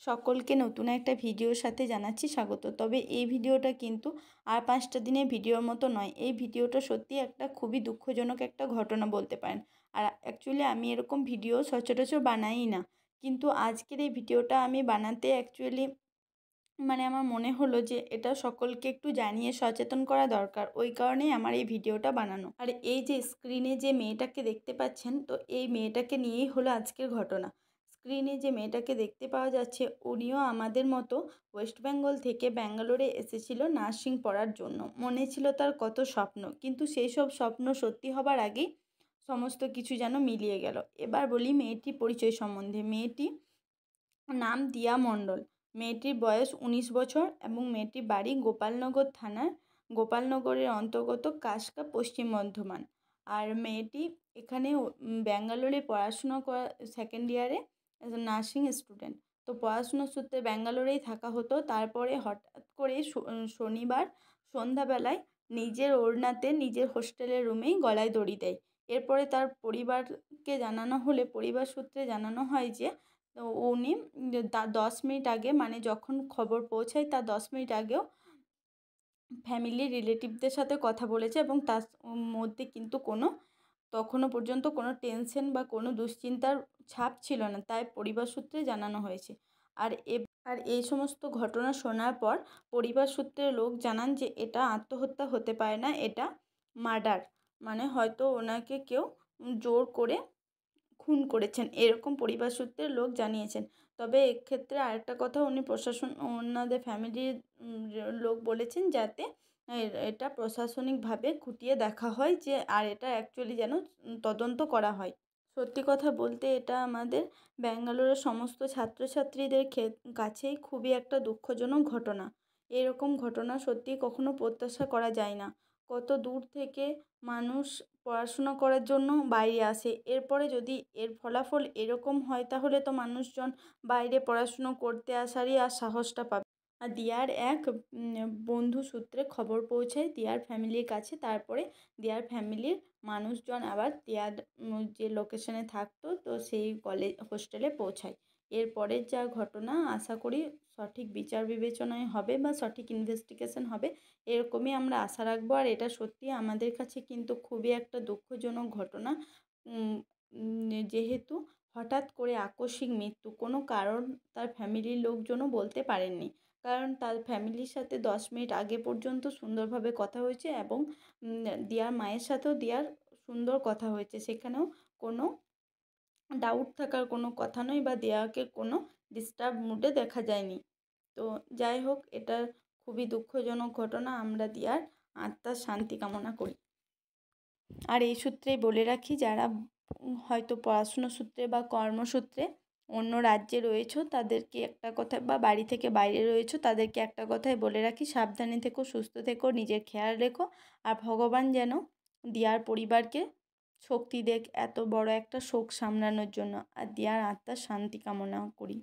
সকলকে নতুন একটা ভিডিওর সাথে জানাচ্ছি স্বাগত। তবে এই ভিডিওটা কিন্তু আর 5টা দিনের ভিডিওর মতো নয়। এই ভিডিওটা সত্যি একটা খুবই দুঃখজনক একটা ঘটনা বলতে পারেন। আর অ্যাকচুয়ালি আমি এরকম ভিডিও সচরাচর বানাই না, কিন্তু আজকের এই ভিডিওটা আমি বানাতে অ্যাকচুয়ালি আমার মনে হলো যে এটা সকলকে একটু জানিয়ে সচেতন করা দরকার। ওই কারণেই আমার এই ভিডিওটা বানানো। আর এই যে স্ক্রিনে যে মেয়েটাকে দেখতে পাচ্ছেন, তো এই মেয়েটাকে নিয়েই হলো আজকের ঘটনা। স্ক্রিনে যে মেয়েটাকে দেখতে পাওয়া যাচ্ছে, উনিও আমাদের মতো ওয়েস্ট বেঙ্গল থেকে ব্যাঙ্গালোরে এসেছিল নার্সিং পড়ার জন্য। মনে ছিল তার কত স্বপ্ন, কিন্তু সেই সব স্বপ্ন সত্যি হবার আগেই সমস্ত কিছু যেন মিলিয়ে গেল। এবার বলি মেয়েটির পরিচয় সম্বন্ধে। মেয়েটি নাম দিয়া মণ্ডল। মেয়েটির বয়স 19 বছর এবং মেয়েটির বাড়ি গোপালনগর থানার গোপালনগরের অন্তর্গত কাসকা, পশ্চিম বর্ধমান। আর মেয়েটি এখানে ব্যাঙ্গালোরে পড়াশুনো করা, সেকেন্ড ইয়ারে নার্সিং স্টুডেন্ট। তো পড়াশুনোর সূত্রে ব্যাঙ্গালোরেই থাকা হতো। তারপরে হঠাৎ করে শনিবার সন্ধ্যাবেলায় নিজের ওড়নাতে নিজের হোস্টেলের রুমেই গলায় দড়ি দেয়। এরপরে তার পরিবারকে জানানো হলে পরিবার সূত্রে জানানো হয় যে তো উনি তার 10 মিনিট আগে, যখন খবর পৌঁছায় তার 10 মিনিট আগেও ফ্যামিলির রিলেটিভদের সাথে কথা বলেছে এবং তার মধ্যে কিন্তু তখনও পর্যন্ত কোনো টেনশন বা কোনো দুশ্চিন্তার ছাপ ছিল না, তাই পরিবার সূত্রে জানানো হয়েছে। আর এই সমস্ত ঘটনা শোনার পর পরিবার সূত্রের লোক জানান যে এটা আত্মহত্যা হতে পারে না, এটা মার্ডার। হয়তো ওনাকে কেউ জোর করে খুন করেছেন, এরকম পরিবার সূত্রের লোক জানিয়েছেন। তবে এক্ষেত্রে আরেকটা কথা প্রশাসন, ওনাদের ফ্যামিলির লোক বলেছেন যাতে এটা প্রশাসনিকভাবে খুঁটিয়ে দেখা হয় যে আর এটা অ্যাকচুয়ালি যেন তদন্ত করা হয়। সত্যি কথা বলতে এটা আমাদের ব্যাঙ্গালোরের সমস্ত ছাত্রছাত্রীদের কাছেই খুবই একটা দুঃখজনক ঘটনা। এরকম ঘটনা সত্যি কখনো প্রত্যাশা করা যায় না। কত দূর থেকে মানুষ পড়াশুনো করার জন্য বাইরে আসে, এরপরে যদি এর ফলাফল এরকম হয় তাহলে তো মানুষজন বাইরে পড়াশুনো করতে আসারই আর সাহসটা পাবে। আর দিয়ার এক বন্ধু সূত্রে খবর পৌঁছায় দিয়ার ফ্যামিলির কাছে। তারপরে দিয়ার ফ্যামিলির মানুষজন আবার দিয়ার যে লোকেশনে থাকতো তো সেই হোস্টেলে পৌঁছায়। এরপরের যা ঘটনা আশা করি সঠিক বিচার বিবেচনায় হবে বা সঠিক ইনভেস্টিগেশন হবে, এরকমই আমরা আশা রাখবো। আর এটা সত্যি আমাদের কাছে কিন্তু খুবই একটা দুঃখজনক ঘটনা, যেহেতু হঠাৎ করে আকস্মিক মৃত্যু, কোনো কারণ তার ফ্যামিলির লোকজনও বলতে পারেননি। কারণ তার ফ্যামিলির সাথে 10 মিনিট আগে পর্যন্ত সুন্দরভাবে কথা হয়েছে এবং দিয়ার মায়ের সাথেও দিয়ার সুন্দর কথা হয়েছে, সেখানেও কোনো ডাউট থাকার কোনো কথা নয় বা দিয়াকে কোনো ডিস্টার্ব মুডে দেখা যায়নি। তো যাই হোক, এটা খুবই দুঃখজনক ঘটনা। আমরা দিয়ার আত্মার শান্তি কামনা করি। আর এই সূত্রেই বলে রাখি, যারা হয়তো পড়াশুনো সূত্রে বা কর্মসূত্রে অন্য রাজ্যে রয়েছো তাদেরকে একটা কথা, বা বাড়ি থেকে বাইরে রয়েছো তাদেরকে একটা কথাই বলে রাখি, সাবধানে থেকো, সুস্থ থেকো, নিজের খেয়াল রেখো। আর ভগবান যেন দিয়ার পরিবারকে শক্তি দেখ এত বড় একটা শোক সামলানোর জন্য। আর দিয়ার আত্মার শান্তি কামনা করি।